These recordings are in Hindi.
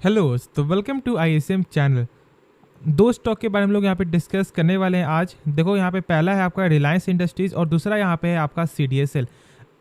हेलो तो वेलकम टू ISM चैनल। दो स्टॉक के बारे में हम लोग यहाँ पे डिस्कस करने वाले हैं आज। देखो यहाँ पे पहला है आपका रिलायंस इंडस्ट्रीज और दूसरा यहाँ पे है आपका CDSL।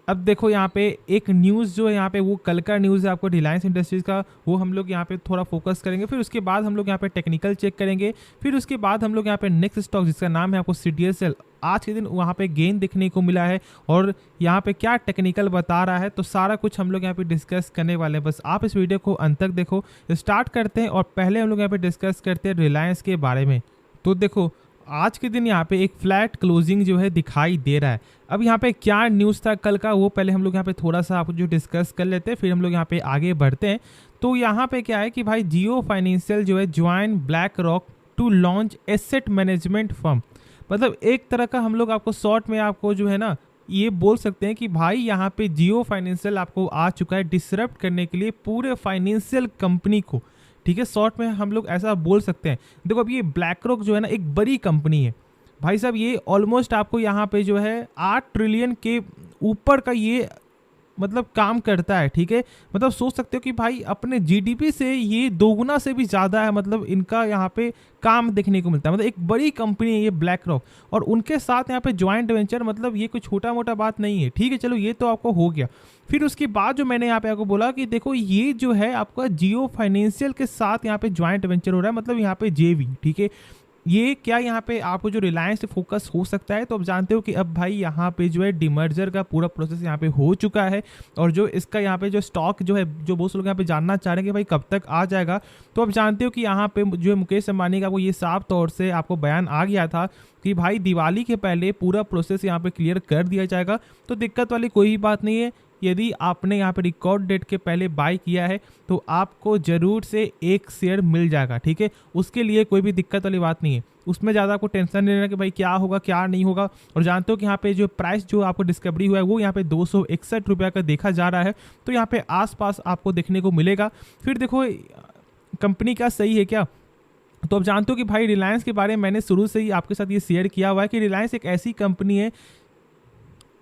अब देखो यहाँ पे एक न्यूज़ जो है यहाँ पे वो कल का न्यूज़ है आपको रिलायंस इंडस्ट्रीज़ का, वो हम लोग यहाँ पे थोड़ा फोकस करेंगे। फिर उसके बाद हम लोग यहाँ पे टेक्निकल चेक करेंगे। फिर उसके बाद हम लोग यहाँ पे नेक्स्ट स्टॉक जिसका नाम है आपको CDSL, आज के दिन वहाँ पे गेन देखने को मिला है और यहाँ पे क्या टेक्निकल बता रहा है, तो सारा कुछ हम लोग यहाँ पे डिस्कस करने वाले हैं। बस आप इस वीडियो को अंत तक देखो। स्टार्ट करते हैं और पहले हम लोग यहाँ पे डिस्कस करते हैं रिलायंस के बारे में। तो देखो आज के दिन यहाँ पे एक फ्लैट क्लोजिंग जो है दिखाई दे रहा है। अब यहाँ पे क्या न्यूज़ था कल का, वो पहले हम लोग यहाँ पे थोड़ा सा आपको जो डिस्कस कर लेते हैं, फिर हम लोग यहाँ पे आगे बढ़ते हैं। तो यहाँ पे क्या है कि भाई जियो फाइनेंशियल जो है join BlackRock to launch asset management firm. मतलब एक तरह का हम लोग आपको शॉर्ट में आपको जो है ना ये बोल सकते हैं कि भाई यहाँ पे जियो फाइनेंशियल आपको आ चुका है डिसरप्ट करने के लिए पूरे फाइनेंशियल कंपनी को। ठीक है, शॉर्ट में हम लोग ऐसा बोल सकते हैं। देखो अब ये ब्लैक रॉक जो है ना एक बड़ी कंपनी है भाई साहब। ये ऑलमोस्ट आपको यहाँ पे जो है 8 ट्रिलियन के ऊपर का ये मतलब काम करता है। ठीक है, मतलब सोच सकते हो कि भाई अपने जीडीपी से ये दोगुना से भी ज़्यादा है, मतलब इनका यहाँ पे काम देखने को मिलता है। मतलब एक बड़ी कंपनी है ये ब्लैक रॉक और उनके साथ यहाँ पे ज्वाइंट वेंचर, मतलब ये कोई छोटा मोटा बात नहीं है। ठीक है, चलो ये तो आपको हो गया। फिर उसके बाद जो मैंने यहाँ पे आपको बोला कि देखो ये जो है आपका जियो फाइनेंशियल के साथ यहाँ पे ज्वाइंट वेंचर हो रहा है, मतलब यहाँ पे जेवी। ठीक है, ये क्या यहाँ पे आपको जो रिलायंस से फोकस हो सकता है। तो अब जानते हो कि अब भाई यहाँ पे जो है डिमर्जर का पूरा प्रोसेस यहाँ पे हो चुका है और जो इसका यहाँ पे जो स्टॉक जो है, जो बहुत से लोग यहाँ पे जानना चाह रहे हैं कि भाई कब तक आ जाएगा। तो अब जानते हो कि यहाँ पे जो है मुकेश अंबानी का वो ये साफ तौर से आपको बयान आ गया था कि भाई दिवाली के पहले पूरा प्रोसेस यहाँ पे क्लियर कर दिया जाएगा। तो दिक्कत वाली कोई बात नहीं है। यदि आपने यहाँ पे रिकॉर्ड डेट के पहले बाय किया है तो आपको ज़रूर से एक शेयर मिल जाएगा। ठीक है, उसके लिए कोई भी दिक्कत वाली बात नहीं है। उसमें ज़्यादा आपको टेंशन नहीं लेना कि भाई क्या होगा क्या नहीं होगा। और जानते हो कि यहाँ पे जो प्राइस जो आपको डिस्कवरी हुआ है वो यहाँ पे 261 रुपये का देखा जा रहा है। तो यहाँ पे आसपास आपको देखने को मिलेगा। फिर देखो कंपनी क्या सही है क्या। तो अब जानते हो कि भाई रिलायंस के बारे में मैंने शुरू से ही आपके साथ ये शेयर किया हुआ है कि रिलायंस एक ऐसी कंपनी है,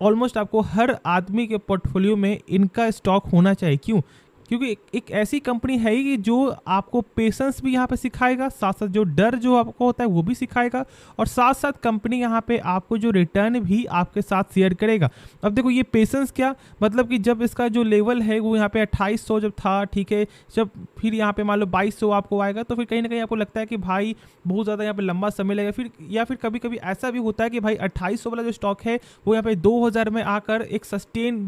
ऑलमोस्ट आपको हर आदमी के पोर्टफोलियो में इनका स्टॉक होना चाहिए। क्यों? क्योंकि एक ऐसी कंपनी है कि जो आपको पेशेंस भी यहाँ पे सिखाएगा, साथ साथ जो डर जो आपको होता है वो भी सिखाएगा, और साथ साथ कंपनी यहाँ पे आपको जो रिटर्न भी आपके साथ शेयर करेगा। अब देखो ये पेशेंस क्या, मतलब कि जब इसका जो लेवल है वो यहाँ पे 2800 जब था, ठीक है, जब फिर यहाँ पे मान लो 2200 आपको आएगा, तो फिर कहीं ना कहीं आपको लगता है कि भाई बहुत ज़्यादा यहाँ पे लंबा समय लगेगा। फिर या फिर कभी कभी ऐसा भी होता है कि भाई 2800 वाला जो स्टॉक है वो यहाँ पे 2000 में आकर एक सस्टेन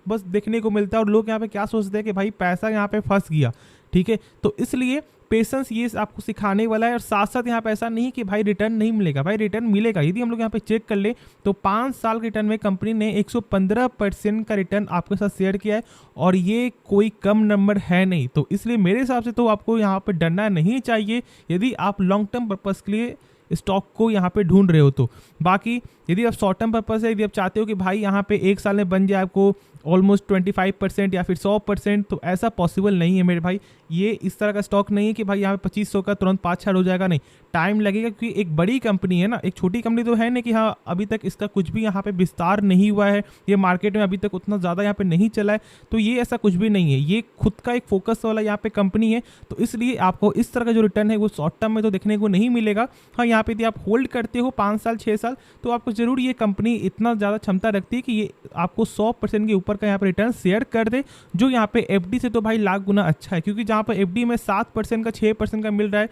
बस देखने को मिलता है और लोग यहाँ पे क्या सोचते हैं कि भाई पैसा यहाँ पे फंस गया। ठीक है, तो इसलिए पेशेंस ये आपको सिखाने वाला है। और साथ साथ यहाँ पे ऐसा नहीं कि भाई रिटर्न नहीं मिलेगा, भाई रिटर्न मिलेगा। यदि हम लोग यहाँ पे चेक कर ले तो 5 साल के रिटर्न में कंपनी ने 115% का रिटर्न आपके साथ शेयर किया है और ये कोई कम नंबर है नहीं। तो इसलिए मेरे हिसाब से तो आपको यहाँ पे डरना नहीं चाहिए यदि आप लॉन्ग टर्म पर्पज़ के लिए स्टॉक को यहाँ पे ढूंढ रहे हो। तो बाकी यदि आप शॉर्ट टर्म पर्पस है, यदि आप चाहते हो कि भाई यहाँ पे एक साल में बन जाए आपको ऑलमोस्ट 25% या फिर 100%, तो ऐसा पॉसिबल नहीं है मेरे भाई। ये इस तरह का स्टॉक नहीं है कि भाई यहाँ पे 2500 का तुरंत 5-6 हो जाएगा, नहीं, टाइम लगेगा। क्योंकि एक बड़ी कंपनी है ना, एक छोटी कंपनी तो है नहीं कि हाँ अभी तक इसका कुछ भी यहाँ पे विस्तार नहीं हुआ है, ये मार्केट में अभी तक उतना ज़्यादा यहाँ पे नहीं चला है। तो ये ऐसा कुछ भी नहीं है, ये खुद का एक फोकस वाला यहाँ पे कंपनी है। तो इसलिए आपको इस तरह का जो रिटर्न है वो शॉर्ट टर्म में तो देखने को नहीं मिलेगा। हाँ, यहाँ पे यदि आप होल्ड करते हो 5 साल 6 साल, तो आपको जरूर ये कंपनी इतना ज़्यादा क्षमता रखती है कि ये आपको 100% के ऊपर का यहाँ पे रिटर्न शेयर कर दे, जो यहाँ पे एफडी से तो भाई लाख गुना अच्छा है। क्योंकि जहाँ पर एफडी में 7% का 6% का मिल रहा है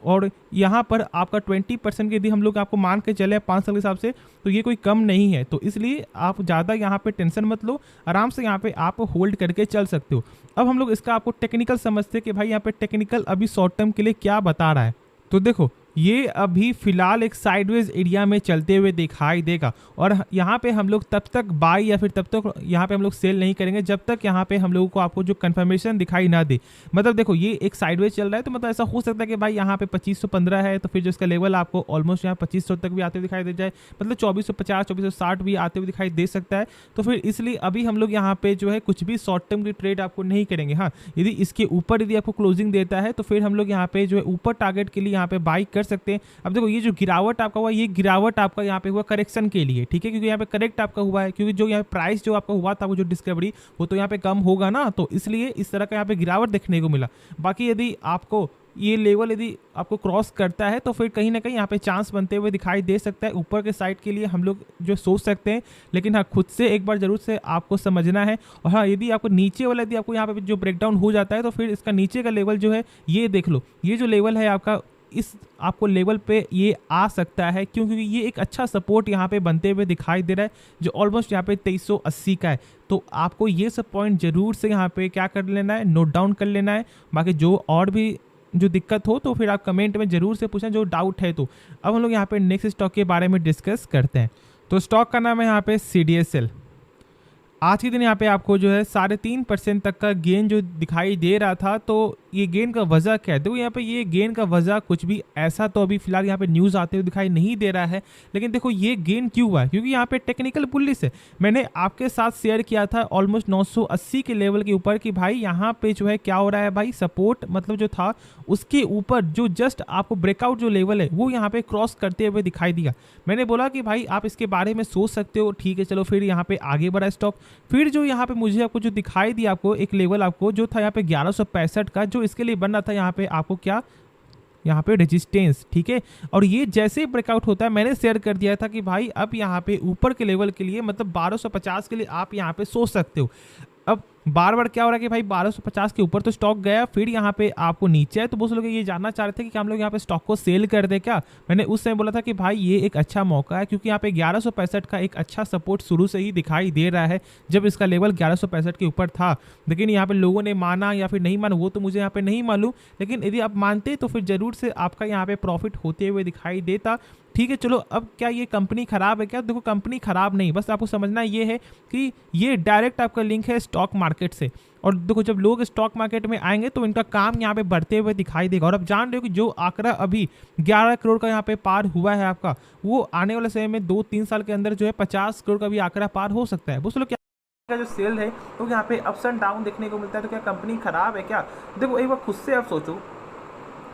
और यहाँ पर आपका 20% यदि हम लोग आपको मान के चले 5 साल के हिसाब से, तो ये कोई कम नहीं है। तो इसलिए आप ज़्यादा यहाँ पे टेंशन मत लो, आराम से यहाँ पे आप होल्ड करके चल सकते हो। अब हम लोग इसका आपको टेक्निकल समझते हैं कि भाई यहाँ पे टेक्निकल अभी शॉर्ट टर्म के लिए क्या बता रहा है। तो देखो ये अभी फिलहाल एक साइडवेज एरिया में चलते हुए दिखाई देगा और यहाँ पे हम लोग तब तक बाई या फिर तब तक यहाँ पे हम लोग सेल नहीं करेंगे जब तक यहाँ पे हम लोगों को आपको जो कंफर्मेशन दिखाई ना दे। मतलब देखो ये एक साइडवेज चल रहा है, तो मतलब ऐसा हो सकता है कि भाई यहाँ पे 2515 है, तो फिर जो इसका लेवल आपको ऑलमोस्ट यहाँ 2500 तक भी आते हुए दिखाई दे जाए, मतलब 2450 2460 भी आते हुए दिखाई दे सकता है। तो फिर इसलिए अभी हम लोग यहाँ पे जो है कुछ भी शॉर्ट टर्म की ट्रेड आपको नहीं करेंगे। हाँ, यदि इसके ऊपर यदि आपको क्लोजिंग देता है तो फिर हम लोग यहाँ पे जो है ऊपर टारगेट के लिए यहाँ पे बाई कर कर सकते हैं। अब देखो ये जो गिरावट आपका हुआ, ये गिरावट आपका यहाँ पे हुआ करेक्शन के लिए, ठीक है, क्योंकि यहाँ पे करेक्ट आपका हुआ है, क्योंकि जो यहाँ प्राइस जो आपका हुआ था वो जो डिस्कवरी वो तो यहाँ पे कम होगा ना, तो इसलिए इस तरह का यहाँ पे गिरावट देखने को मिला। बाकी यदि आपको ये लेवल यदि आपको क्रॉस करता है तो फिर कहीं ना कहीं यहाँ पे चांस बनते हुए दिखाई दे सकता है ऊपर के साइड के लिए, हम लोग जो सोच सकते हैं। लेकिन हाँ, खुद से एक बार जरूर से आपको समझना है। और हाँ, यदि आपको नीचे वाला यदि आपको यहाँ पे जो ब्रेकडाउन हो जाता है तो फिर इसका नीचे का लेवल जो है ये देख लो, ये जो लेवल है आपका, इस आपको लेवल पे ये आ सकता है, क्योंकि ये एक अच्छा सपोर्ट यहाँ पे बनते हुए दिखाई दे रहा है, जो ऑलमोस्ट यहाँ पे 2380 का है। तो आपको ये सब पॉइंट जरूर से यहाँ पे क्या कर लेना है, नोट डाउन कर लेना है। बाकी जो और भी जो दिक्कत हो तो फिर आप कमेंट में जरूर से पूछना, जो डाउट है। तो अब हम लोग यहाँ पे नेक्स्ट स्टॉक के बारे में डिस्कस करते हैं। तो स्टॉक का नाम है यहाँ पे CDSL। आज के दिन यहाँ पे आपको जो है 3.5% तक का गेन जो दिखाई दे रहा था। तो ये गेन का वजह क्या है, देखो यहाँ पे ये गेन का वजह कुछ भी ऐसा तो अभी फिलहाल यहाँ पे न्यूज़ आते हुए दिखाई नहीं दे रहा है। लेकिन देखो ये गेन क्यों हुआ है, क्योंकि यहाँ पे टेक्निकल बुलिश है। मैंने आपके साथ शेयर किया था ऑलमोस्ट 980 के लेवल के ऊपर कि भाई यहाँ पे जो है क्या हो रहा है भाई, सपोर्ट मतलब जो था उसके ऊपर जो जस्ट आपको ब्रेकआउट जो लेवल है वो यहाँ पे क्रॉस करते हुए दिखाई दिया। मैंने बोला कि भाई आप इसके बारे में सोच सकते हो, ठीक है चलो, फिर यहाँ पे आगे बढ़ा स्टॉक। फिर जो यहाँ पे मुझे आपको जो दिखाई दिया, आपको एक लेवल आपको जो था यहाँ पे 1165 का, जो इसके लिए बन रहा था यहाँ पे आपको क्या, यहाँ पे रेजिस्टेंस, ठीक है। और ये जैसे ही ब्रेकआउट होता है, मैंने शेयर कर दिया था कि भाई अब यहाँ पे ऊपर के लेवल के लिए मतलब 1250 के लिए आप यहाँ पे सोच सकते हो। अब बार बार क्या हो रहा है कि भाई 1250 के ऊपर तो स्टॉक गया, फिर यहाँ पे आपको नीचे है। तो बहुत लोग ये जानना चाह रहे थे कि हम लोग यहाँ पे स्टॉक को सेल कर दे क्या। मैंने उस समय बोला था कि भाई ये एक अच्छा मौका है, क्योंकि यहाँ पे 1165 का एक अच्छा सपोर्ट शुरू से ही दिखाई दे रहा है, जब इसका लेवल 1165 के ऊपर था। लेकिन यहाँ पे लोगों ने माना या फिर नहीं माना वो तो मुझे यहाँ पे नहीं मालूम, लेकिन यदि आप मानते तो फिर जरूर से आपका यहाँ पे प्रॉफिट होते हुए दिखाई देता, ठीक है। चलो, अब क्या ये कंपनी खराब है क्या, देखो कंपनी खराब नहीं, बस आपको समझना ये है कि ये डायरेक्ट आपका लिंक है स्टॉक मार्केट से। और देखो जब लोग स्टॉक मार्केट में आएंगे तो इनका काम यहाँ पे बढ़ते हुए दिखाई देगा। और अब जान रहे हो कि जो आंकड़ा अभी 11 करोड़ का यहाँ पे पार हुआ है आपका, वो आने वाले समय में 2-3 साल के अंदर जो है 50 करोड़ का भी आंकड़ा पार हो सकता है। बोलो क्या का जो सेल है तो यहाँ पे अप्स एंड डाउन देखने को मिलता है। तो क्या कंपनी खराब है क्या, देखो एक बार खुद से आप सोचो,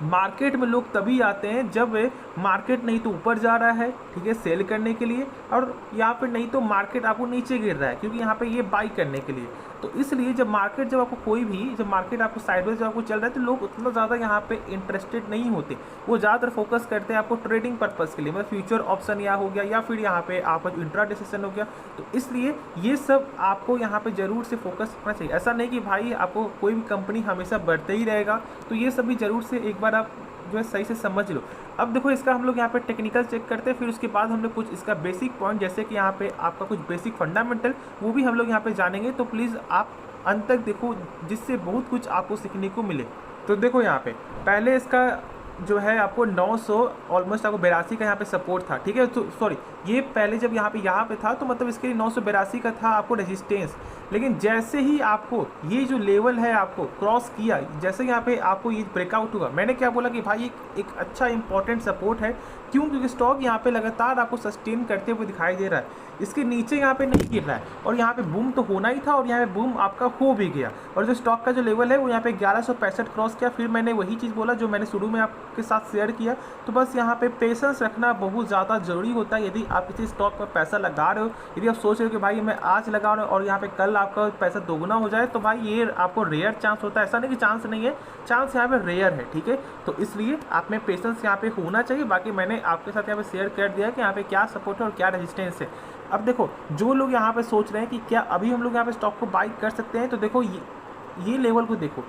मार्केट में लोग तभी आते हैं जब मार्केट नहीं तो ऊपर जा रहा है, ठीक है, सेल करने के लिए, और यहाँ पे नहीं तो मार्केट आपको नीचे गिर रहा है, क्योंकि यहाँ पे ये बाई करने के लिए। तो इसलिए जब मार्केट जब आपको कोई भी जब मार्केट आपको साइडवेज जब आपको चल रहा है तो लोग उतना ज़्यादा यहाँ पे इंटरेस्टेड नहीं होते, वो ज़्यादातर फोकस करते हैं आपको ट्रेडिंग पर्पज़ के लिए, मतलब फ्यूचर ऑप्शन या हो गया या फिर यहाँ पे आपका जो इंट्राडे सेशन हो गया। तो इसलिए ये सब आपको यहाँ पे जरूर से फोकस करना चाहिए। ऐसा नहीं कि भाई आपको कोई भी कंपनी हमेशा बढ़ते ही रहेगा, तो ये सब भी जरूर से एक बार आप जो है सही से समझ लो। अब देखो इसका हम लोग यहाँ पे टेक्निकल चेक करते हैं, फिर उसके बाद हम लोग कुछ इसका बेसिक पॉइंट, जैसे कि यहाँ पे आपका कुछ बेसिक फंडामेंटल, वो भी हम लोग यहाँ पे जानेंगे। तो प्लीज़ आप अंत तक देखो, जिससे बहुत कुछ आपको सीखने को मिले। तो देखो यहाँ पे पहले इसका जो है आपको 900 ऑलमोस्ट आपको 82 का यहाँ पे सपोर्ट था, ठीक है। तो सॉरी, ये पहले जब यहाँ पे था तो मतलब इसके लिए 982 का था आपको रेजिस्टेंस। लेकिन जैसे ही आपको ये जो लेवल है आपको क्रॉस किया, जैसे यहाँ पे आपको ये ब्रेकआउट हुआ, मैंने क्या बोला कि भाई एक अच्छा इंपॉर्टेंट सपोर्ट है। क्यों, क्योंकि स्टॉक यहाँ पे लगातार आपको सस्टेन करते हुए दिखाई दे रहा है, इसके नीचे यहाँ पे नहीं गिर रहा है, और यहाँ पे बूम तो होना ही था, और यहाँ पे बूम आपका हो भी गया। और जो स्टॉक का जो लेवल है वो यहाँ पे 1165 क्रॉस किया। फिर मैंने वही चीज़ बोला जो मैंने शुरू में आपके साथ शेयर किया। तो बस यहाँ पे पेशेंस रखना बहुत ज़्यादा ज़रूरी होता है। यदि आप किसी स्टॉक पर पैसा लगा रहे हो, यदि आप सोच रहे हो कि भाई मैं आज लगा रहा हूँ और यहाँ पे कल आपका पैसा दोगुना हो जाए, तो भाई ये आपको रेयर चांस होता है। ऐसा नहीं कि चांस नहीं है, चांस यहाँ पे रेयर है, ठीक है। तो इसलिए आप में पेशेंस यहाँ पे होना चाहिए। बाकी मैंने आपके साथ यहाँ पे शेयर कर दिया कि यहाँ पे क्या सपोर्ट है और क्या रेजिस्टेंस है। अब देखो जो लोग यहाँ पे सोच रहे हैं कि क्या अभी हम लोग यहाँ पे स्टॉक को बाई कर सकते हैं, तो देखो ये लेवल को देखो,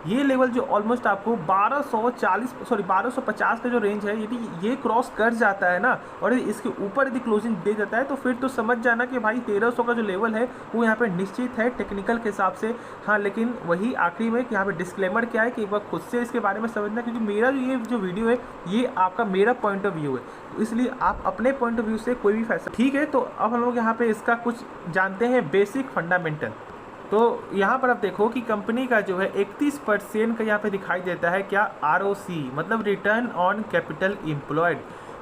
ये लेवल जो ऑलमोस्ट आपको 1250 का जो रेंज है, यदि ये क्रॉस कर जाता है ना, और यदि इसके ऊपर यदि क्लोजिंग दे जाता है, तो फिर तो समझ जाना कि भाई 1300 का जो लेवल है वो यहाँ पे निश्चित है टेक्निकल के हिसाब से। हाँ, लेकिन वही आखिरी में कि यहाँ पे डिस्क्लेमर क्या है कि एक बार खुद से इसके बारे में समझना, क्योंकि मेरा ये जो वीडियो है ये आपका मेरा पॉइंट ऑफ व्यू है, तो इसलिए आप अपने पॉइंट ऑफ व्यू से कोई भी फैसला, ठीक है। तो अब हम लोग यहाँ पे इसका कुछ जानते हैं बेसिक फंडामेंटल। तो यहाँ पर आप देखो कि कंपनी का जो है 31% का यहाँ पे दिखाई देता है क्या, ROC मतलब रिटर्न ऑन कैपिटल एम्प्लॉयड।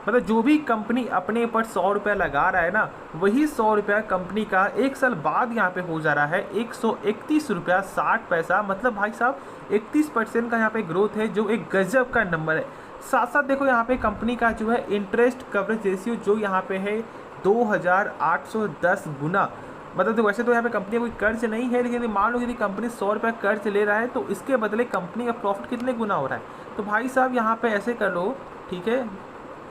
मतलब जो भी कंपनी अपने ऊपर 100 रुपया लगा रहा है ना, वही 100 रुपया कंपनी का 1 साल बाद यहाँ पे हो जा रहा है 131 रुपया 60 पैसा। मतलब भाई साहब 31% का यहाँ पे ग्रोथ है, जो एक गजब का नंबर है। साथ साथ देखो यहाँ पे कंपनी का जो है इंटरेस्ट कवरेज रेशियो जो यहाँ पे है 2810 गुना। मतलब तो वैसे तो यहाँ पे कंपनी कोई कर्ज नहीं है, लेकिन मान लो यदि कंपनी 100 रुपये कर्ज ले रहा है तो इसके बदले कंपनी का प्रॉफिट कितने गुना हो रहा है। तो भाई साहब यहाँ पे ऐसे कर लो, ठीक है,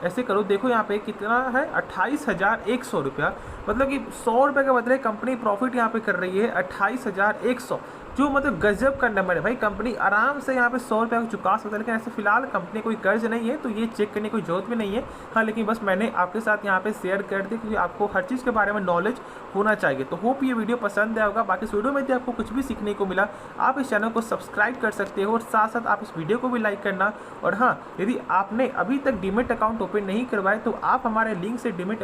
ऐसे करो, देखो यहाँ पे कितना है 28,100 रुपया। मतलब कि 100 रुपये के बदले कंपनी प्रॉफिट यहाँ पे कर रही है 28,100, जो मतलब गजब का नंबर है भाई। कंपनी आराम से यहाँ पे 100 रुपये को चुका सकता है, लेकिन ऐसे फिलहाल कंपनी कोई कर्ज नहीं है, तो ये चेक करने की कोई जरूरत भी नहीं है। हाँ, लेकिन बस मैंने आपके साथ यहाँ पे शेयर कर दी, क्योंकि आपको हर चीज़ के बारे में नॉलेज होना चाहिए। तो होप ये वीडियो पसंद आया होगा। बाकी इस वीडियो में यदि आपको कुछ भी सीखने को मिला, आप इस चैनल को सब्सक्राइब कर सकते हो, और साथ साथ आप इस वीडियो को भी लाइक करना। और हाँ, यदि आपने अभी तक डीमेट अकाउंट ओपन नहीं करवाए तो आप हमारे लिंक से डीमेट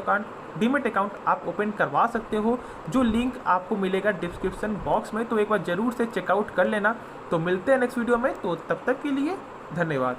अकाउंट आप ओपन करवा सकते हो, जो लिंक आपको मिलेगा डिस्क्रिप्शन बॉक्स में। तो एक बार जरूर से चेकआउट कर लेना। तो मिलते हैं नेक्स्ट वीडियो में, तो तब तक के लिए धन्यवाद।